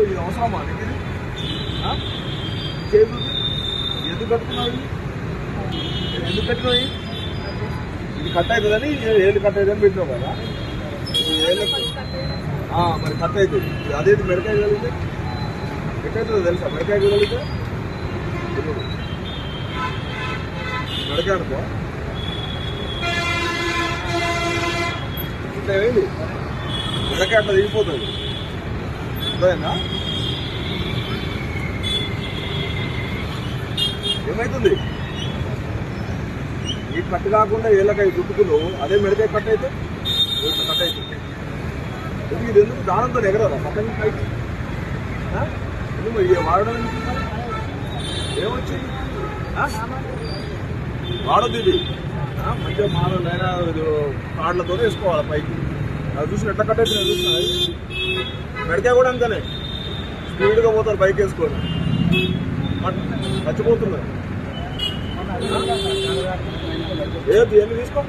ఇది అవసరమా నీకు? చేతులు ఎందుకు కట్టుకున్నావు? ఎందుకు కట్టినావు? ఇది కట్ అవుతుందని ఏళ్ళు కట్ అవుతుందని పెట్టినావు కదా. మరి కట్ అవుతుంది. అదేది మెడకాయ కలిగితే ఎక్కడవుతుందో తెలుసా? మెడకాయ కలిగితే మెడకాయ అనుకో ఇట్లా ఏంటి మెడకాయ అట్లా దిగిపోతుంది. అర్థమైందా? ఏమవుతుంది? ఈ కట్టు కాకుండా ఏళ్ళకాయ చుట్టుకున్నావు, అదే మెడకాయ కట్ అయితే కట్ అవుతుంది. ఇది ఎందుకు దానంతో ఎగరదా పక్కన పైకి? ఎందుకు వాడడం ఏమొచ్చింది? వాడద్దు ఇది. మంచిగా మానవులైనా కార్డులతో వేసుకోవాలి పైకి. అది చూసిన ఎట్లా కట్ అయితే చూసిన మెడకాయ కూడా అంతేనే స్పీడ్గా పోతారు బైక్ వేసుకొని, మర్చిపోతున్నారు. ఏది ఎన్ని తీసుకో